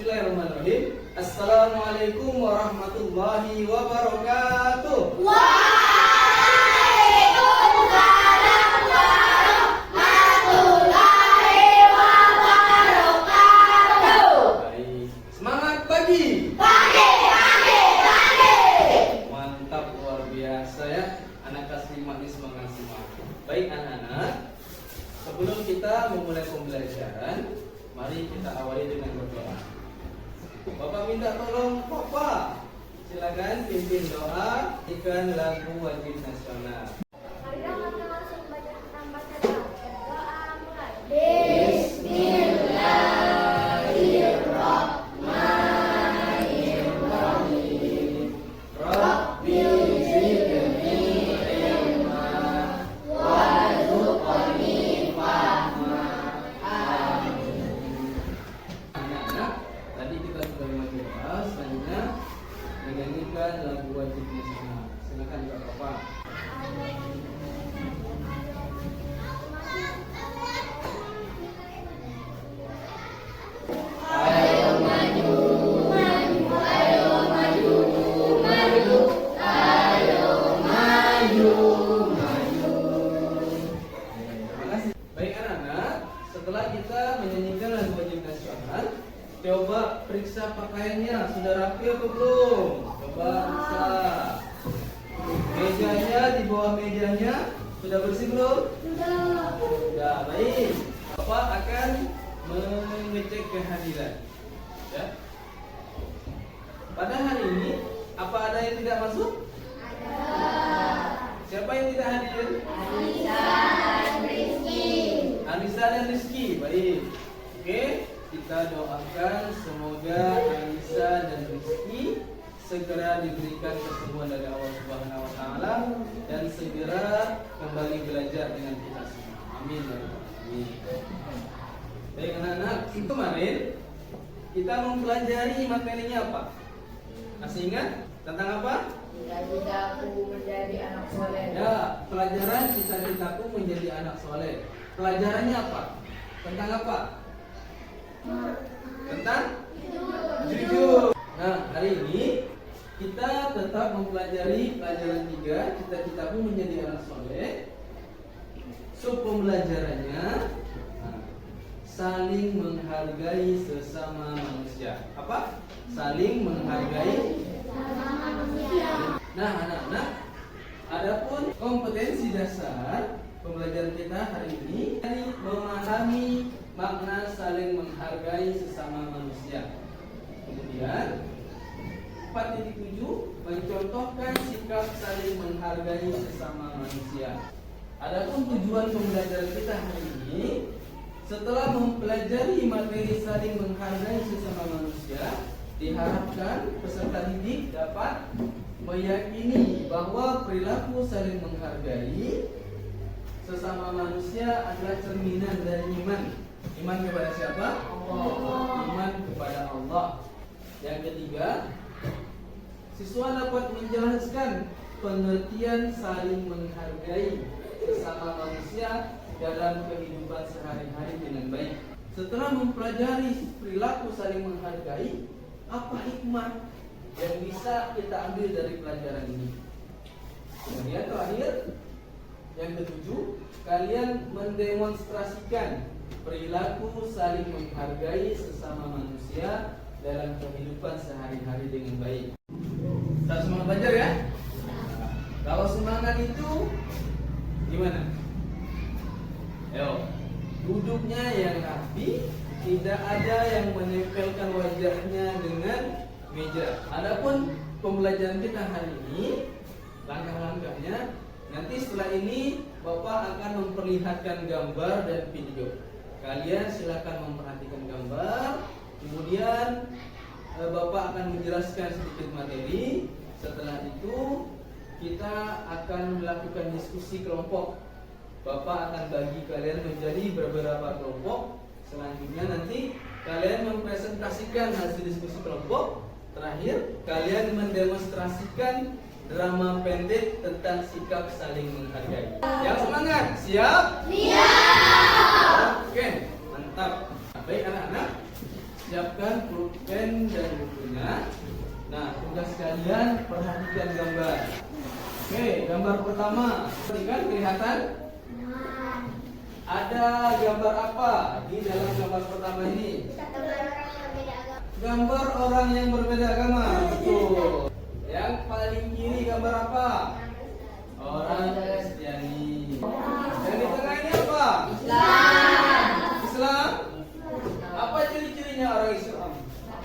Bismillahirrahmanirrahim. Assalamualaikum warahmatullahi wabarakatuh. Waalaikumsalam warahmatullahi wabarakatuh. Baik. Semangat pagi. Pagi. Mantap, luar biasa ya. Anak kelas 5 ini semangat semua. Baik anak-anak, sebelum kita memulai pembelajaran, mari kita awali dengan berdoa. Bapak minta tolong Bapak, silakan pimpin doa ikan lagu wajib nasional. Marilah kita langsung baca tambah doa. Doa mulai. Bismillahirrahmanirrahim. Rabbi zidni ilma warzuqni fahma. Amin. Anak-anak, tadi kita sudah membahas selanjutnya menyanyikan lagu wajib nasional. Silakan Kak Bapak. Ayo maju, maju, ayo maju, maju, ayo maju, maju. Terima kasih. Baik anak-anak, setelah kita menyanyikan lagu wajib nasional, coba periksa pakaiannya, sudah rapi atau belum? Coba periksa. Mejanya, di bawah mejanya sudah bersih belum? Sudah, baik. Bapak akan mengecek kehadiran. Ya. Pada hari ini, apa ada yang tidak masuk? Siapa yang tidak hadir? Anissa dan Rizky. Baik. Oke, kita doakan semoga Anissa dan Rizky segera diberikan kesembuhan dari Allah Subhanahu wa taala dan segera kembali belajar dengan kita semua. Amin ya rabbal alamin. Baik anak-anak, kemarin kita mempelajari materinya apa? Masih ingat tentang apa? Cita-citaku menjadi anak soleh. Ya, pelajaran cita-citaku menjadi anak soleh. Pelajarannya apa? Tentang apa? Tentang jujur. Nah, hari ini kita tetap mempelajari pelajaran 3, cita-citaku menjadi anak soleh. Sub pembelajarannya saling menghargai sesama manusia. Apa? Saling menghargai. Nah, anak-anak, adapun kompetensi dasar pembelajaran kita hari ini memahami makna saling menghargai sesama manusia. Kemudian 4.7 mencontohkan sikap saling menghargai sesama manusia. Adapun tujuan pembelajaran kita hari ini, setelah mempelajari materi saling menghargai sesama manusia, diharapkan peserta didik dapat meyakini bahwa perilaku saling menghargai sesama manusia adalah cerminan dari iman. Iman kepada siapa? Allah. Iman kepada Allah. Yang ketiga, siswa dapat menjelaskan pengertian saling menghargai sesama manusia dalam kehidupan sehari-hari dengan baik. Setelah mempelajari perilaku saling menghargai, apa hikmah yang bisa kita ambil dari pelajaran ini? Kemudian terakhir, yang ketujuh, kalian mendemonstrasikan perilaku saling menghargai sesama manusia dalam kehidupan sehari-hari dengan baik. Kita semangat belajar ya. Kalau semangat itu gimana? Ayo, duduknya yang rapi, tidak ada yang menempelkan wajahnya dengan meja. Adapun pembelajaran kita hari ini, langkah-langkahnya, nanti setelah ini Bapak akan memperlihatkan gambar dan video. Kalian silakan memperhatikan gambar, kemudian Bapak akan menjelaskan sedikit materi. Setelah itu kita akan melakukan diskusi kelompok. Bapak akan bagi kalian menjadi beberapa kelompok. Selanjutnya nanti kalian mempresentasikan hasil diskusi kelompok. Terakhir, kalian mendemonstrasikan drama pendek tentang sikap saling menghargai. Yang semangat, siap? Siap. Oke, mantap. Baik anak-anak, siapkan pulpen perhatikan gambar. Oke, gambar pertama. Perhatikan, kelihatan? Ada gambar apa di dalam gambar pertama ini? Gambar orang yang berbeda agama. Betul. Yang paling kiri gambar apa? Orang Kristiani. Yang di tengah ini apa? Islam. Islam. Apa ciri-cirinya orang Islam?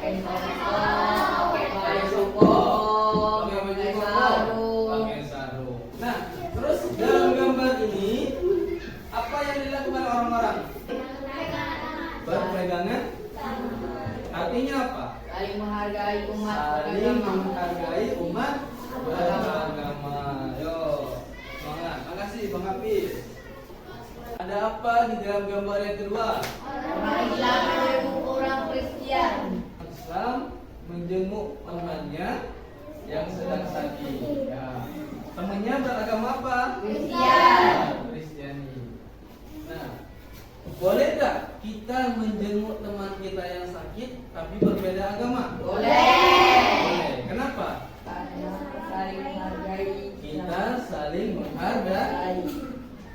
Pakai baju koko, pakai sarung. Pakai sarung. Nah, terus dalam gambar ini apa yang dilakukan orang-orang? Berpegangan. Artinya apa? Saling menghargai umat Saling beragama. menghargai umat beragama. Yo, semangat. Makasih Bang Hafiz. Ada apa di dalam gambar yang kedua? Orang Islam menjenguk orang Kristen. Islam menjenguk temannya yang sedang sakit. Ya. Temannya beragama apa? Kristen. Kristiani. Nah, boleh tak kita menjenguk teman kita yang sakit tapi berbeda agama? Boleh. Kenapa? Karena saling menghargai. Kita saling menghargai.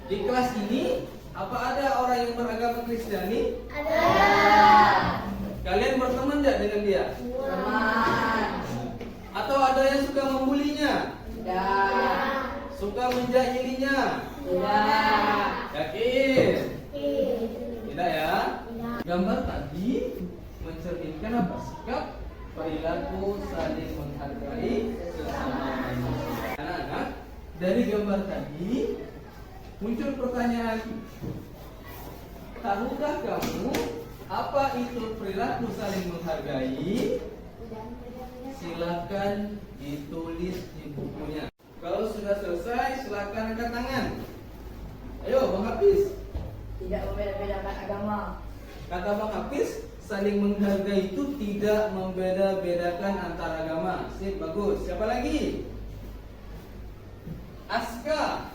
Di kelas ini apa ada orang yang beragama Kristiani? Ada. Kalian berteman tidak dengan dia? Teman. Atau ada yang suka membulinya? Tidak. Suka menjahilinya? Tidak. Yakin? Tidak ya? Gambar tadi mencerminkan apa? Sikap, perilaku, saling menghargai sesama manusia. Anak-anak, dari gambar tadi muncul pertanyaan, tahukah kamu apa itu perilaku saling menghargai? Silakan ditulis di bukunya. Kalau sudah selesai, silakan angkat tangan. Ayo, Bang Hafiz. Tidak membeda-bedakan agama. Kata Bang Hafiz, saling menghargai itu tidak membeda-bedakan antar agama. Sip, bagus. Siapa lagi? Aska.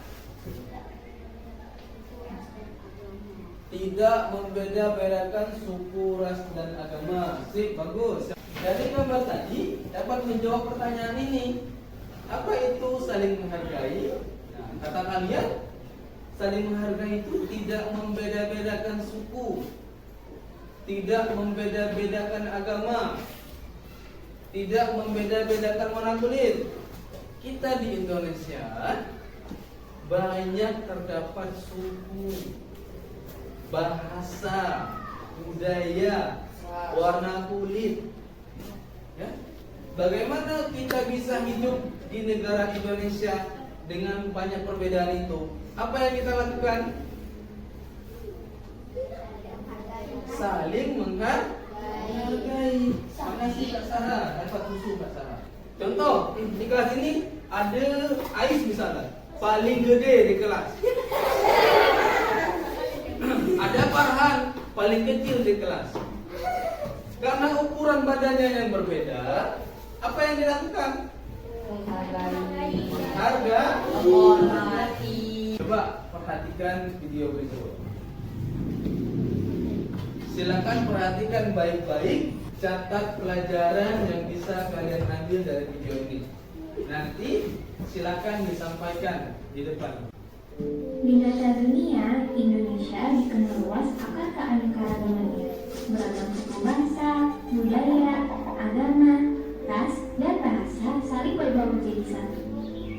Tidak membeda-bedakan suku, ras, dan agama. Sip, bagus. Dari gambar tadi dapat menjawab pertanyaan ini. Apa itu saling menghargai? Nah, kata kalian, saling menghargai itu tidak membeda-bedakan suku, tidak membeda-bedakan agama, tidak membeda-bedakan warna kulit. Kita di Indonesia banyak terdapat suku, bahasa, budaya, warna kulit. Ya? Bagaimana kita bisa hidup di negara Indonesia dengan banyak perbedaan itu? Apa yang kita lakukan? Saling menghargai. Makasih Kak Sarah, dapat susu Kak Sarah. Contoh, di kelas ini ada Ais misalnya, paling gede di kelas. Ada Farhan, paling kecil di kelas. Karena ukuran badannya yang berbeda, apa yang dilakukan? Menghargai. Harga. Menghormati. Coba perhatikan video berikut. Silakan perhatikan baik-baik, catat pelajaran yang bisa kalian ambil dari video ini. Nanti silakan disampaikan di depan. Di data dunia, Indonesia dikenal luas akan keanekaragamannya, beragam suku bangsa, budaya, agama, ras, dan bahasa saling berbaur menjadi satu.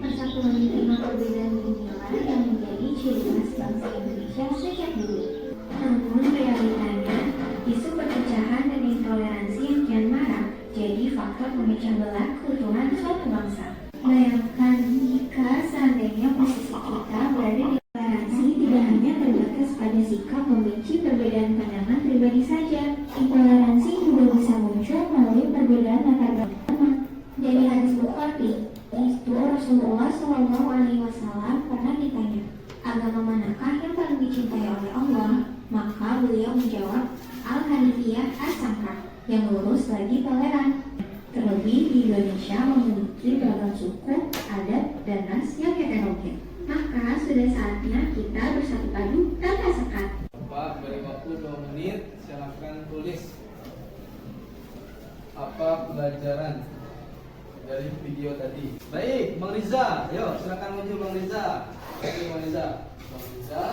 Persatuan menerima perbedaan inilah yang menjadi ciri khas bangsa Indonesia sejak dulu. Namun realitanya, isu perpecahan dan intoleransi yang kian marak jadi faktor pemecah belah keutuhan suatu bangsa. Bayangkan jika seandainya posisi kita berada di toleransi tidak hanya terbatas pada sikap membenci perbedaan pandangan pribadi saja. Intoleransi juga bisa muncul melalui perbedaan latar belakang. Dari hadis Bukhari, itu Rasulullah SAW pernah ditanya, agama manakah yang paling dicintai oleh Allah? Maka beliau menjawab, Al-Hanifiyah As-Samha, yang lurus lagi toleran. Terlebih di Indonesia memiliki beragam suku, adat, dan ras yang heterogen. Maka sudah saatnya kita bersatu padu tanpa sekat. Pak, beri waktu 2 menit. Silakan tulis apa pelajaran dari video tadi. Baik, Bang Riza, yuk silakan maju Bang Riza. Oke, Bang Riza. Bang Riza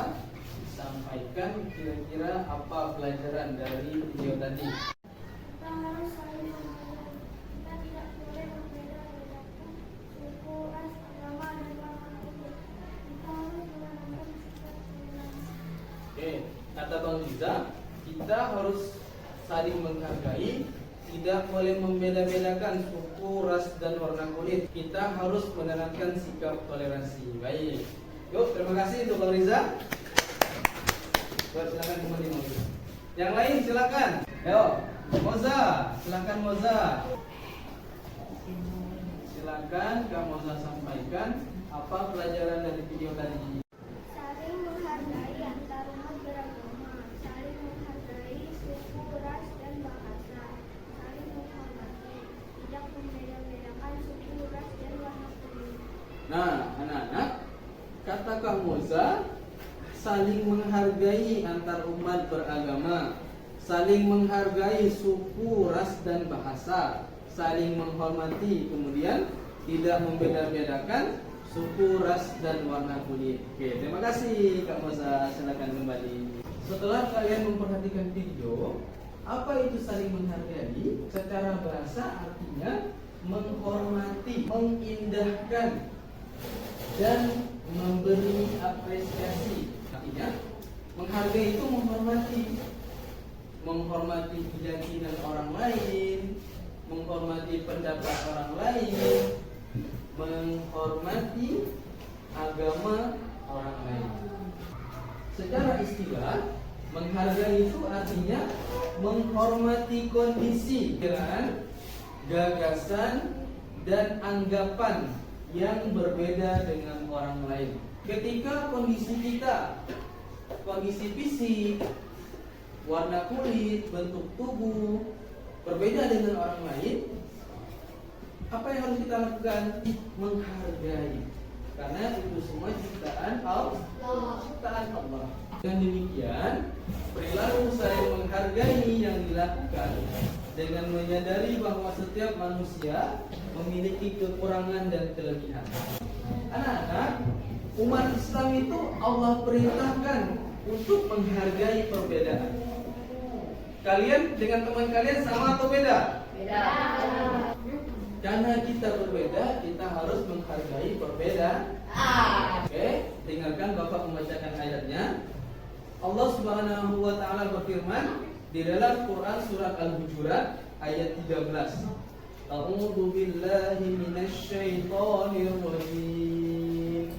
sampaikan kira-kira apa pelajaran dari video tadi. Kita harus saling menghargai. Kita tidak boleh membeda-bedakan suku, ras, agama, dan warna kulit. Kita harus menanamkan sikap toleransi. Oke, kata Bang Riza, kita harus saling menghargai, tidak boleh membeda-bedakan suku, ras, dan warna kulit. Kita harus menanamkan sikap toleransi. Baik. Yuk, terima kasih untuk Bang Riza. Silakan kembali Moza. Yang lain silakan. Yuk, Moza, silakan Moza. Silakan Kak Moza sampaikan apa pelajaran dari video tadi. Saling menghargai antar umat beragama, saling menghargai suku, ras, dan bahasa, saling menghormati, tidak membeda-bedakan suku, ras, dan warna kulit. Nah, anak-anak, kata Kak Moza, saling menghargai antar umat beragama, saling menghargai suku, ras, dan bahasa, saling menghormati, kemudian tidak membeda-bedakan suku, ras, dan warna kulit. Oke, terima kasih Kak Moza. Silakan kembali. Setelah kalian memperhatikan video, apa itu saling menghargai? Secara bahasa artinya menghormati, mengindahkan, dan memberi apresiasi. Artinya menghargai itu menghormati keyakinan orang lain, menghormati pendapat orang lain, menghormati agama orang lain. Secara istilah, menghargai itu artinya menghormati kondisi, pikiran, gagasan, dan anggapan yang berbeda dengan orang lain. Ketika kondisi kita, kondisi fisik, warna kulit, bentuk tubuh berbeda dengan orang lain, apa yang harus kita lakukan? Menghargai. Karena itu semua ciptaan Allah. Dengan demikian, perilaku saling menghargai yang dilakukan dengan menyadari bahwa setiap manusia memiliki kekurangan dan kelebihan. Anak-anak, umat Islam itu Allah perintahkan untuk menghargai perbedaan. Kalian dengan teman kalian sama atau beda? Beda. Karena kita berbeda, kita harus menghargai perbedaan. Oke, dengarkan Bapak membacakan ayatnya. Allah Subhanahu wa taala berfirman di dalam Quran surat Al-Hujurat ayat 13. A'udzu billahi minasy syaithanir rajim.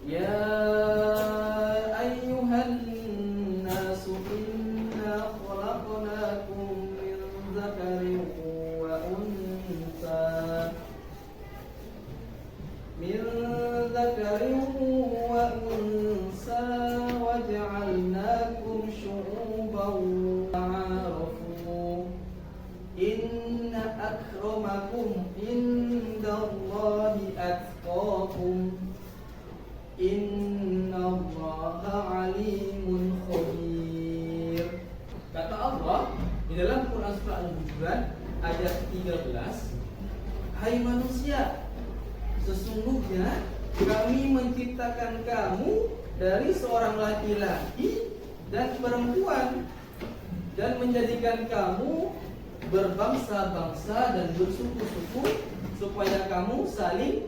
Ya ayyuhan nasu inna khalaqnakum min dzakarin wa untha waja'alnakum syu'uban wa'arafu. Inna akramakum indallahi atqakum. Innallaha alimun khabir. Kata Allah di dalam Quran surah Al-Hujurat ayat 13, hai manusia, sesungguhnya kami menciptakan kamu dari seorang laki-laki dan perempuan dan menjadikan kamu berbangsa-bangsa dan bersuku-suku supaya kamu saling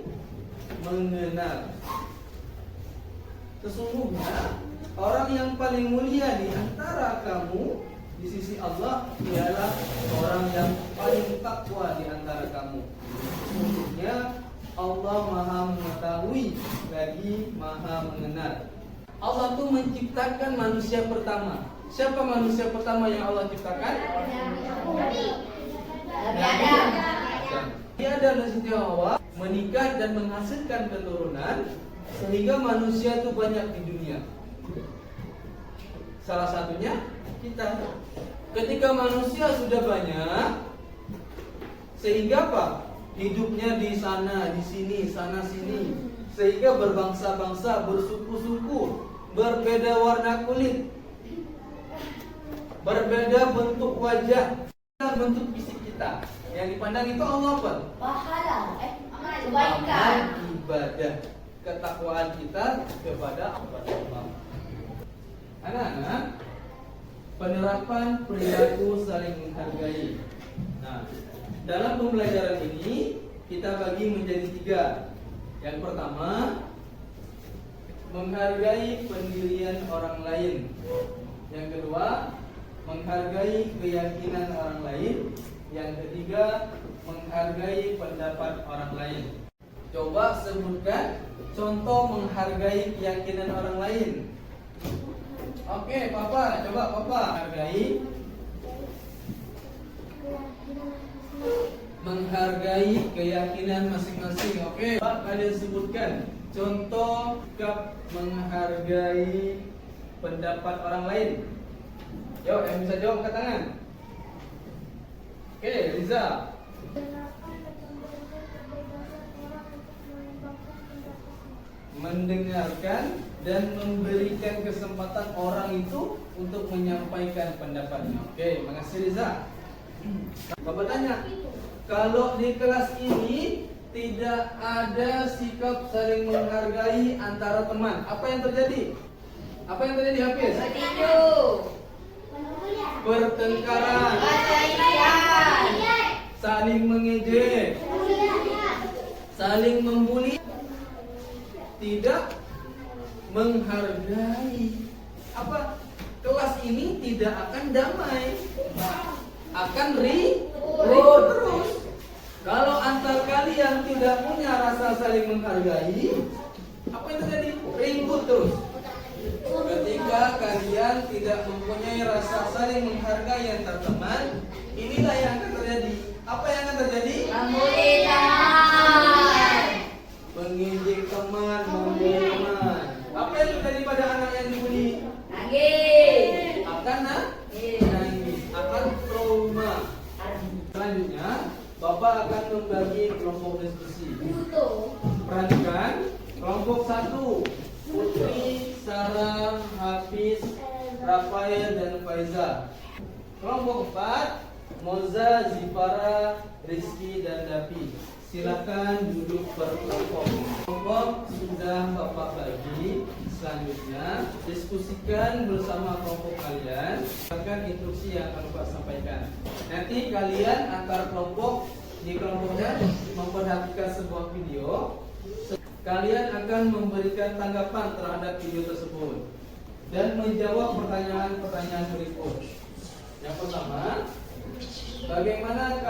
mengenal. Sesungguhnya orang yang paling mulia di antara kamu di sisi Allah ialah orang yang paling takwa di antara kamu. Sesungguhnya Allah Maha mengetahui lagi Maha mengenal. Allah tuh menciptakan manusia pertama. Siapa manusia pertama yang Allah ciptakan? Dia adalah Siti Hawa menikah dan menghasilkan keturunan sehingga manusia itu banyak di dunia. Salah satunya kita. Ketika manusia sudah banyak, sehingga apa? Hidupnya di sana, di sini, sana sini, sehingga berbangsa-bangsa, bersuku-suku, berbeda warna kulit, berbeda bentuk wajah. bentuk fisik kita. Yang dipandang itu Allah apa? Pahala. Amal Kebaikan. ibadah, ketakwaan kita kepada Allah. Anak-anak, penerapan perilaku saling menghargai. Nah, dalam pembelajaran ini kita bagi menjadi 3. Yang pertama, menghargai pendirian orang lain. Yang kedua, menghargai keyakinan orang lain. Yang ketiga, menghargai pendapat orang lain. Coba sebutkan contoh menghargai keyakinan orang lain. Oke, Papa, coba Papa hargai. Menghargai keyakinan masing-masing. Oke, Pak, kalian sebutkan contoh sikap menghargai pendapat orang lain. Yuk, yang bisa jawab angkat tangan. Oke, Riza. Mendengarkan dan memberikan kesempatan orang itu untuk menyampaikan pendapatnya. Oke, makasih Riza. Bapak tanya, kalau di kelas ini tidak ada sikap saling menghargai antara teman, apa yang terjadi? Apa yang terjadi, Hafiz? Setuju. Pertengkaran, Perselisihan. saling mengejek, saling membuli, tidak menghargai. Apa? Kelas ini tidak akan damai, akan ribut terus. Kalau antar kalian tidak punya rasa saling menghargai, apa yang terjadi? Ribut terus. Ketika kalian tidak mempunyai rasa saling menghargai antar teman, inilah yang akan terjadi. Apa yang akan terjadi? Membuli teman. Mengejek teman, membuli teman. Apa yang terjadi pada anak yang dibully? Nangis. Akan nangis, akan trauma. Selanjutnya, Bapak akan membagi kelompok diskusi. Perhatikan, kelompok 1, Putri, Sarah, Hafiz, Rafael, dan Faiza. Kelompok 4, Moza, Zifara, Rizky, dan Davi. Silakan duduk berkelompok. Kelompok sudah Bapak bagi. Selanjutnya, diskusikan bersama kelompok kalian. Akan instruksi yang akan Bapak sampaikan. Nanti kalian antar kelompok di kelompoknya memperhatikan sebuah video. Kalian akan memberikan tanggapan terhadap video tersebut dan menjawab pertanyaan-pertanyaan berikut. Yang pertama, bagaimana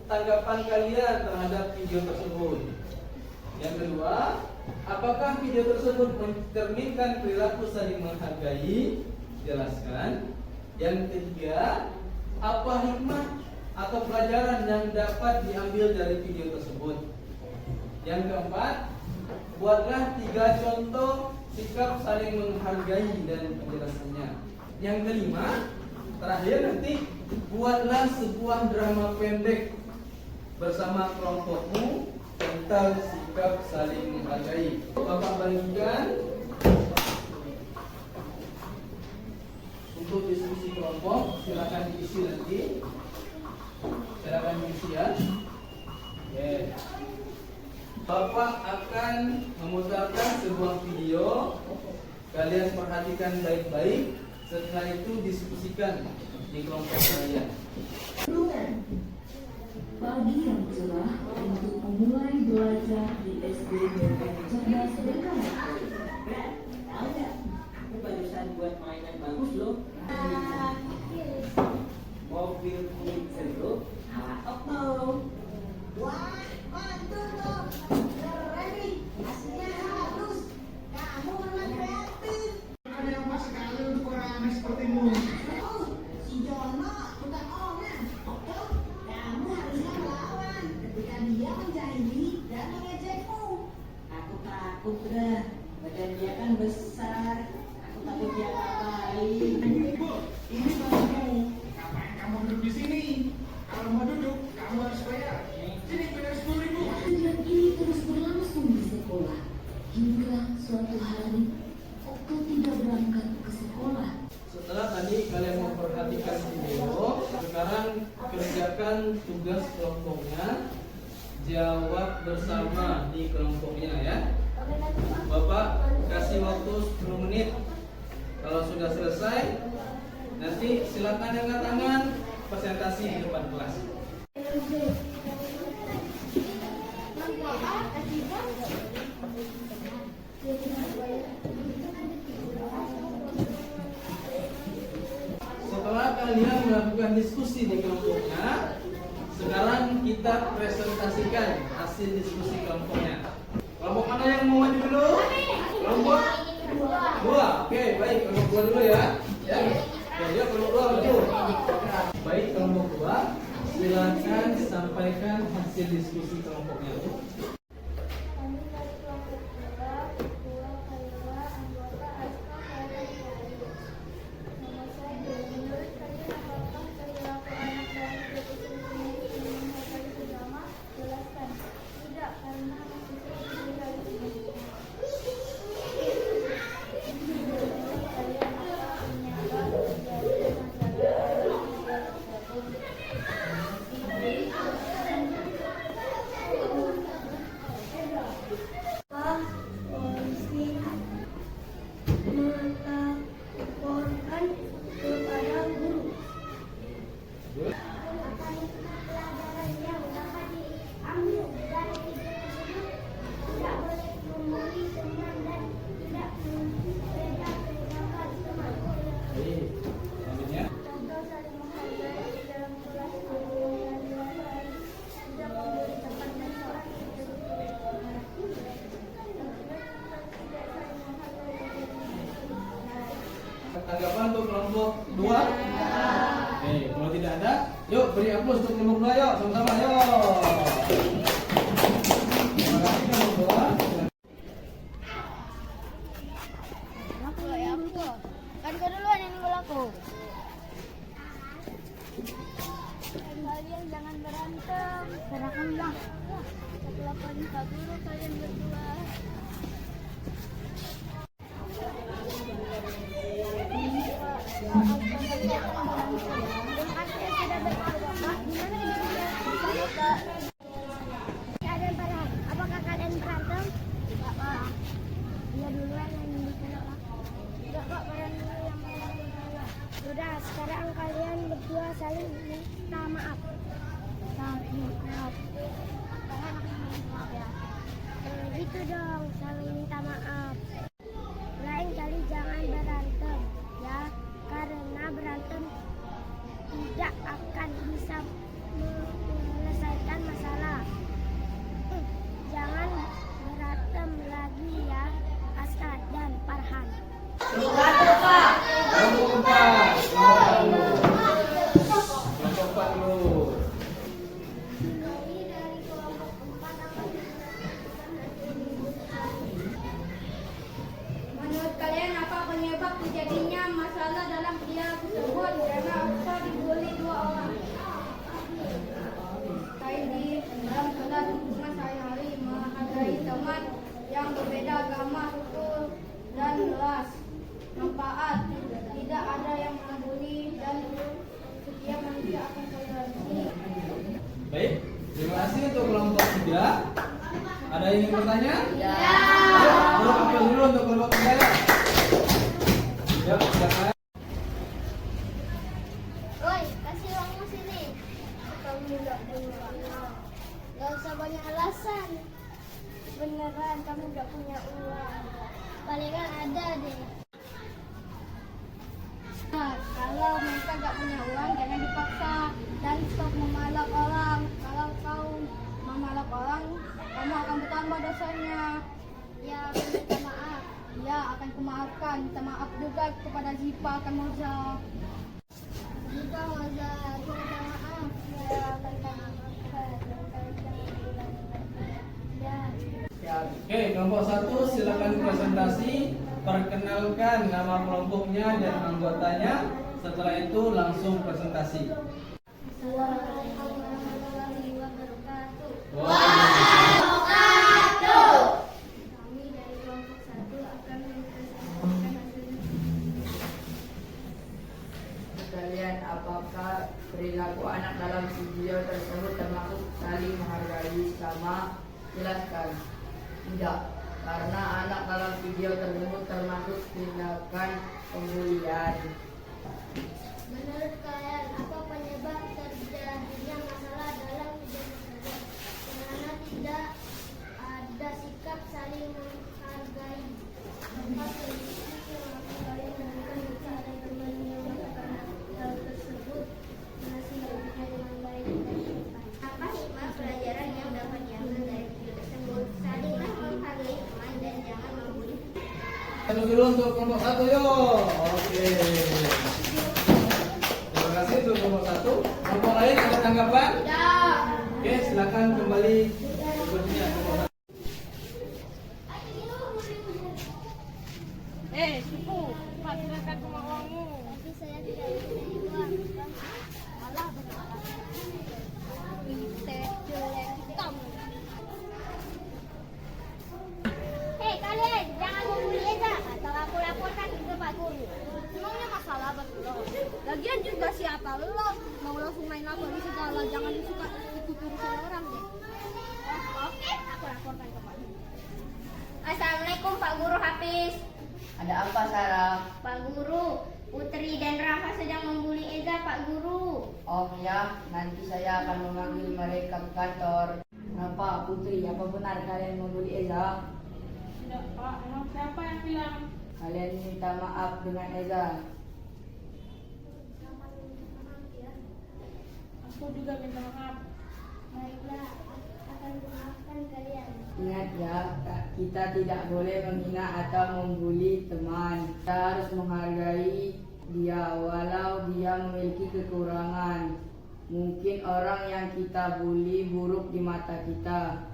tanggapan kalian terhadap video tersebut? Yang kedua, apakah video tersebut mencerminkan perilaku saling menghargai? Jelaskan. Yang ketiga, apa hikmah atau pelajaran yang dapat diambil dari video tersebut? Yang keempat, buatlah 3 contoh sikap saling menghargai dan penjelasannya. Yang kelima, terakhir nanti buatlah sebuah drama pendek bersama kelompokmu tentang sikap saling menghargai. Bapak bagikan untuk diskusi kelompok, silakan diisi nanti. Silakan diisi ya. Oke. Bapak akan memutarkan sebuah video. Kalian perhatikan baik-baik. Setelah itu diskusikan di kelompok kalian. Pagi yang cerah untuk memulai belajar di SD dengan cerdas berkarakter. Tahu nggak? Aku barusan buat mainan bagus loh. Mobil kulit seru ala Okto. Wah, mantul dong. Keren nih. Hasilnya halus. Kamu memang kreatif. Ada yang pas sekali untuk orang aneh sepertimu. Oh, si Jono bukan orang. Oke, kamu harusnya melawan ketika dia menjahili dan mengejekmu. Aku takut dah. Badan dia kan besar. Aku takut dia ngapain. Bu, ini bajumu. Ngapain kamu duduk di sini? Kalau mau duduk, kamu harus bayar. Sini bayar 10.000. Kejadian ini terus berlangsung di sekolah hingga suatu hari Okto tidak berangkat ke sekolah. Setelah tadi kalian memperhatikan video, sekarang bacakan tugas kelompoknya, jawab bersama di kelompoknya ya. Bapak kasih waktu 10 menit. Kalau sudah selesai, nanti silakan angkat tangan, presentasi di depan kelas. Setelah kalian melakukan diskusi di kelompoknya, sekarang kita presentasikan hasil diskusi kelompoknya. Kelompok mana yang mau maju dulu? Kelompok dua. Oke, baik. Kelompok dua dulu ya. Ya, ya kelompok dua maju. Baik, kelompok dua. Silakan sampaikan hasil diskusi kelompoknya. Kami dari kelompok 2, Ketua Kaiwa, anggota ASKA Kaiwa Kaiwa. Nama saya Dewi. Menurut kalian apakah perilaku anak dalam keputusan ini menghargai agama? Jelaskan. Tidak, karena mahasiswa tidak disini. Kalian apa menyangka terjadi masalah Pak polisi melaporkan kepada guru. Akan pelajaran yang dapat diambil dari video tersebut tidak boleh membuli teman dan tidak membedakan teman. Baik. Selanjutnya. Contoh saling menghargai dalam kelas yang dewasa, tidak memberi tempat dan sholat tidak Tanggapan untuk kelompok 2? Oke, kalau tidak ada, yuk beri aplaus untuk kelompok 2 yuk, sama-sama yuk. Terima kasih kelompok 2. Kan kau duluan yang nunggu aku. Kalian jangan berantem. Serahkanlah. Setelah perintah guru kalian berdua. Apakah kalian berantem? Tidak, Pak. Dia duluan yang bicara. Tidak, Pak. Kalian dulu yang bicara. Sudah, sekarang kalian berdua saling minta maaf. Saling maaf. Maaf ya. Gitu dong, saling minta maaf. Lain kali jangan berantem, ya. Karena berantem tidak akan bisa menyelesaikan masalah. Jangan berantem lagi ya, Aska dan Farhan. Satu, Pak. Kelompok 4. Kelompok 4 dulu. Ini dari kelompok 4 akan dilakukan hasil diskusi. Menurut kalian apa penyebab terjadinya masalah dalam kelas tersebut? Karena Aska dibully 2 orang. Di dalam kelas lingkungan sehari-hari menghargai teman yang berbeda agama, suku, dan ras. Manfaat tidak ada yang membuli dan setiap manusia akan toleransi. Baik, terima kasih untuk kelompok 3. Ada yang ingin bertanya? Ya. Ayo, aplaus dulu untuk kelompok 3 ya. Ya, silakan. Woi, kasih uangmu sini. Kamu tidak punya uang. Gak usah banyak alasan. Beneran kamu gak punya uang. Palingan ada deh. Nah, kalau mereka gak punya uang jangan dipaksa dan stop memalak orang. Kalau kau memalak orang, kamu akan bertambah dosanya. Ya, minta maaf. Ya, akan kumaafkan. Minta maaf juga kepada Zipa akan Moza. Jika Moza minta maaf, ya mereka maafkan. Mereka jangan bilang ya. Oke, kelompok 1 silakan presentasi, perkenalkan nama kelompoknya dan anggotanya. Setelah itu langsung presentasi. Assalamualaikum warahmatullahi wabarakatuh. Kami dari kelompok 1 akan mempresentasikan hasil Kalian kalian apakah perilaku anak dalam video tersebut termasuk saling menghargai sama? Jelaskan. Tidak, karena anak dalam video tersebut termasuk tindakan pembulian. Menurut kalian, apa penyebab terjadinya masalah dalam video tersebut? Karena tidak ada sikap saling menghargai. Apa solusi yang kalian lakukan jika ada teman yang melakukan hal tersebut masih hidupnya dengan baik dan sopan? Apa hikmah pelajaran yang dapat diambil dari video tersebut? Salinglah menghargai teman dan jangan membuli. Satu dulu untuk kelompok 1 yuk. Oke. Terima kasih untuk kelompok 1. Kelompok lain ada tanggapan? Tidak. Oke, silakan kembali berikutnya kelompok 1. Suku, silakan kemauanmu. Tapi saya tidak bisa uang. Malah bersalah. Kita jelek hitam. Hei kalian, jangan membuli Eza atau aku laporkan ke Pak Guru. Emangnya masalah betul? Lagian juga siapa lo? Mau langsung main lapor di segala, jangan suka ikut urusan orang deh. Oke, aku laporkan ke Pak Guru. Assalamualaikum Pak Guru Hafiz. Ada apa, Sarah? Pak Guru, Putri dan Rafa sedang membuli Eza Pak Guru. Oh ya, nanti saya akan memanggil mereka ke kantor. Kenapa, Putri? Apa benar kalian membuli Eza? Tidak Pak, emang siapa yang bilang? Kalian minta maaf dengan Eza. Aku juga minta maaf. Baiklah, akan memaafkan kalian. Ingat ya, kita tidak boleh menghina atau membuli teman. Kita harus menghargai dia walau dia memiliki kekurangan. Mungkin orang yang kita bully buruk di mata kita,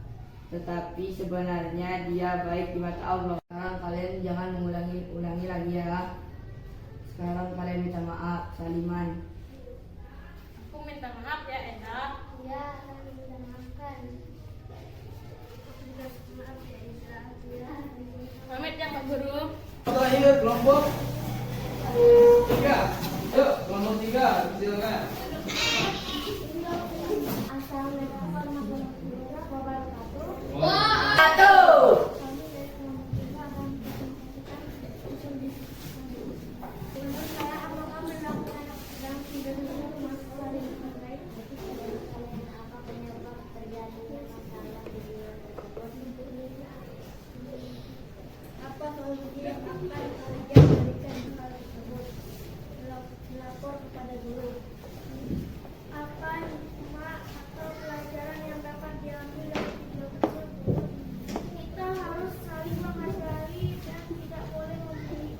tetapi sebenarnya dia baik di mata Allah. Sekarang kalian jangan mengulangi lagi ya. Sekarang kalian minta maaf, Saliman. Aku minta maaf ya Eza. Ya, akan minta maafkan. Aku juga maaf ya Eza. Ya. Pamit ya Pak Guru. Terakhir kelompok 3. Yuk, kelompok 3 silakan. Assalamualaikum warahmatullahi wabarakatuh. Satu. Kami dari kelompok 3 akan mempresentasikan usul diskusi. Menurut saya, apakah melakukan dalam video tersebut masuk saling menghargai? Jadi menurut kalian apa penyebab terjadinya masalah video tersebut? Apa solusi yang akan kalian berikan hal tersebut? Melapor kepada guru. Apa hikmah atau pelajaran yang dapat diambil dari video tersebut? Kita harus saling menghargai dan tidak boleh membuli.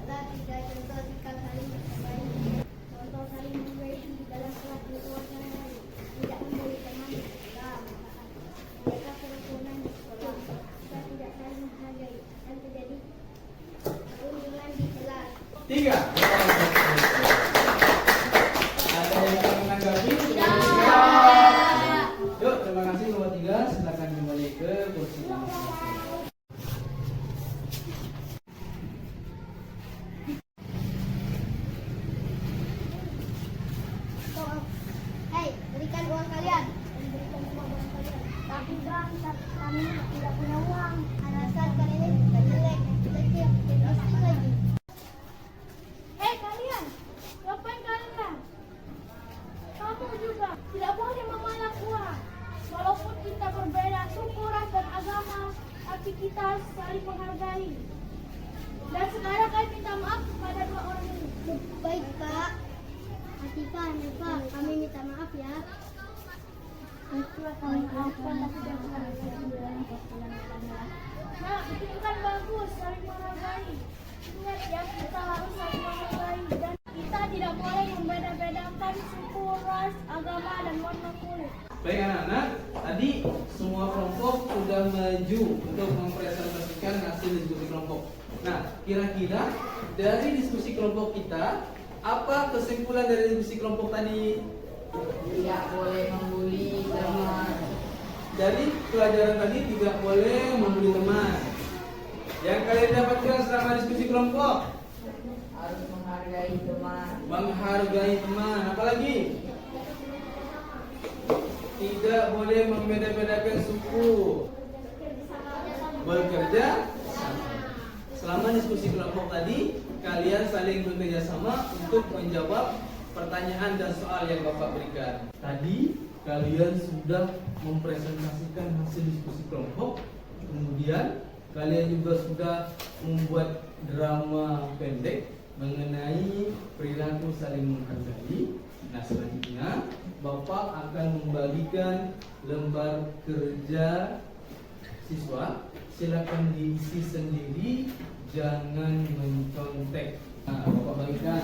Ada 3 contoh sikap saling menghargai. Contoh saling menghargai dalam surat berkewajiban. Tidak membuli teman di sekolah. Mereka kerukunan di sekolah. Kita tidak saling menghargai dan terjadi perundungan di kelas. 3. Ada yang ingin menanggapi? Yuk, terima kasih kelompok 3. Silakan kembali ke kursi masing-masing. Hei, berikan uang kalian. Tapi kami tidak punya uang. Alasan kalian tidak jelek, kecil, dan miskin lagi. Hei kalian, ngapain kalian? Kamu juga tidak boleh memalak uang. Walaupun kita berbeda suku, ras, dan agama, tapi kita harus saling menghargai. Dan sekarang kalian minta maaf kepada 2 orang ini. Baik Pak. Atika, Hanifa, kami minta maaf ya. Itu kami maafkan tapi jangan bilang Nah, itu kan bagus, saling menghargai. Ingat ya, kita harus saling menghargai dan kita tidak boleh membeda-bedakan suku, ras, agama, dan warna kulit. Baik anak-anak, tadi semua kelompok sudah maju untuk mempresentasikan hasil diskusi kelompok. Nah, kira-kira dari diskusi kelompok kita, apa kesimpulan dari diskusi kelompok tadi? Tidak boleh membuli teman. Dari pelajaran tadi tidak boleh membuli teman. Yang kalian dapatkan selama diskusi kelompok? harus menghargai teman. Menghargai teman. Apalagi? Tidak boleh membeda-bedakan suku. Bekerja sama. Selama diskusi kelompok tadi, kalian saling bekerja sama untuk menjawab pertanyaan dan soal yang Bapak berikan. Tadi kalian sudah mempresentasikan hasil diskusi kelompok, kemudian kalian juga sudah membuat drama pendek mengenai perilaku saling menghargai. Nah, selanjutnya Bapak akan membagikan lembar kerja siswa. Silakan diisi sendiri, jangan mencontek. Nah, Bapak bagikan.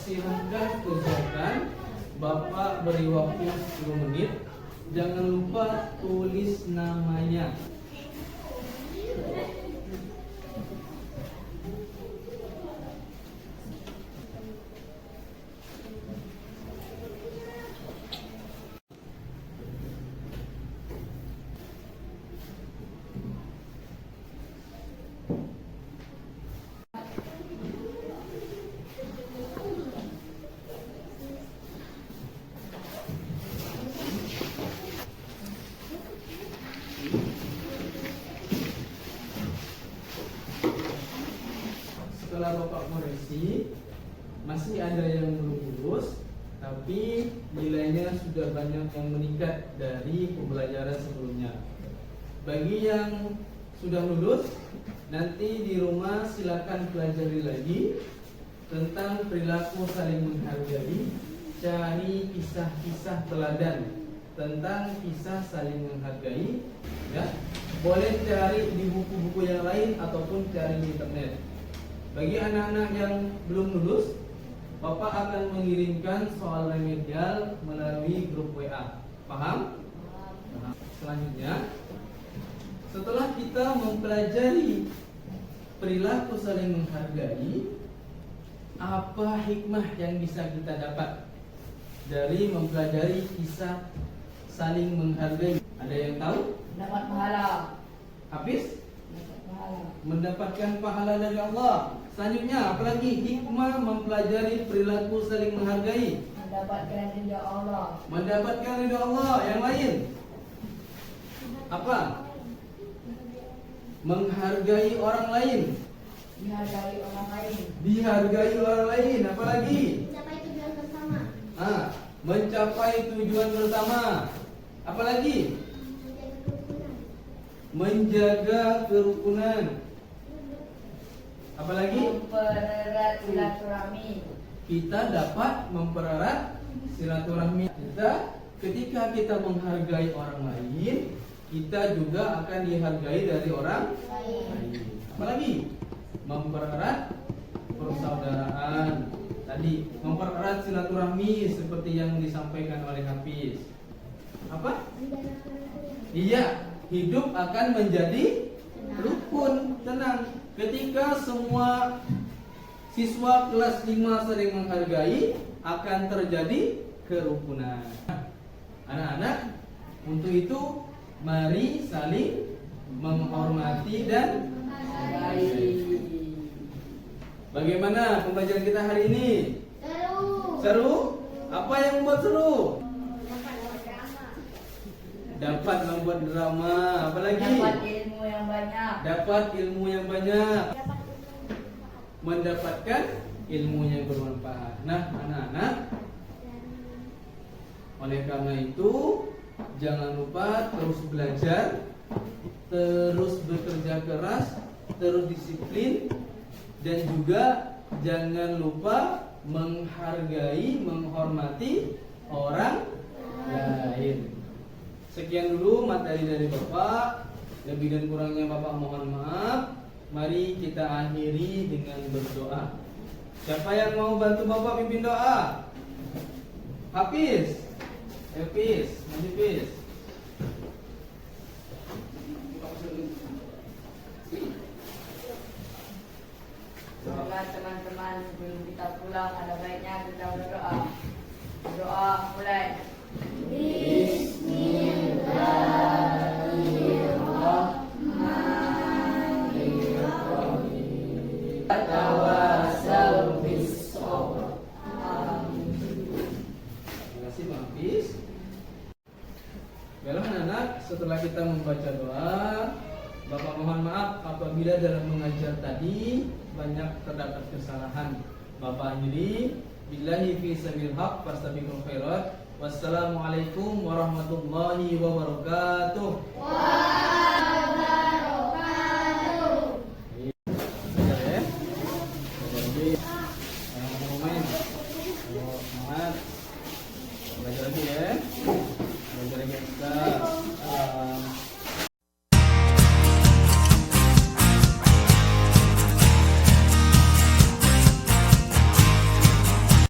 Silakan kerjakan. Bapak beri waktu 10 menit. Jangan lupa tulis namanya. Setelah Bapak koreksi, masih ada yang belum lulus, tapi nilainya sudah banyak yang meningkat dari pembelajaran sebelumnya. Bagi yang sudah lulus, nanti di rumah silakan pelajari lagi tentang perilaku saling menghargai. Cari kisah-kisah teladan tentang kisah saling menghargai, ya. Boleh cari di buku-buku yang lain ataupun cari di internet. Bagi anak-anak yang belum lulus, Bapak akan mengirimkan soal remedial melalui grup WA. Paham? Selanjutnya, setelah kita mempelajari perilaku saling menghargai, apa hikmah yang bisa kita dapat dari mempelajari kisah saling menghargai? Ada yang tahu? Dapat pahala. Habis? Dapat pahala. Mendapatkan pahala dari Allah. Selanjutnya, apalagi hikmah mempelajari perilaku saling menghargai? Mendapatkan ridha Allah. Mendapatkan ridha Allah. Yang lain? Apa? Menghargai orang lain. Dihargai orang lain. Dihargai orang lain. Apalagi? Mencapai tujuan bersama. Mencapai tujuan bersama. Apalagi? Menjaga kerukunan. Apalagi? Mempererat silaturahmi. Kita dapat mempererat silaturahmi kita. Ketika kita menghargai orang lain, kita juga akan dihargai dari orang lain. Apalagi? Mempererat persaudaraan. Tadi mempererat silaturahmi seperti yang disampaikan oleh Hafiz. Apa? Iya, hidup akan menjadi rukun, tenang. Ketika semua siswa kelas 5 saling menghargai, akan terjadi kerukunan. Anak-anak, untuk itu mari saling menghormati dan menghargai. Bagaimana pembelajaran kita hari ini? Seru. Seru? Apa yang membuat seru? Dapat drama. Dapat membuat drama. Apalagi? Dapat ilmu yang banyak. Dapat ilmu yang banyak. Mendapatkan ilmu yang bermanfaat. Nah, anak-anak, oleh karena itu jangan lupa terus belajar, terus bekerja keras, terus disiplin, dan juga jangan lupa menghargai, menghormati orang lain. Sekian dulu materi dari Bapak. Lebih dan kurangnya Bapak mohon maaf. Mari kita akhiri dengan berdoa. Siapa yang mau bantu Bapak pimpin doa? Hafiz. Hafiz, Hafiz. Bismillahirrahmanirrahim. Baiklah teman-teman, sebelum kita pulang ada baiknya kita berdoa. Doa mulai. Bismillahirrahmanirrahim. Tawassaw bis-sabr. Terima kasih Bang Hafiz. Baiklah anak-anak, setelah kita membaca doa, Bapak mohon maaf apabila dalam mengajar tadi banyak terdapat kesalahan. Bapak akhiri, billahi fi sabil haq fastabiqul khairat. Wassalamualaikum warahmatullahi wabarakatuh. Belajar ya. Belajar lagi. Yang mau main. Ayo semangat. Belajar lagi ya. Belajar lagi Ustaz.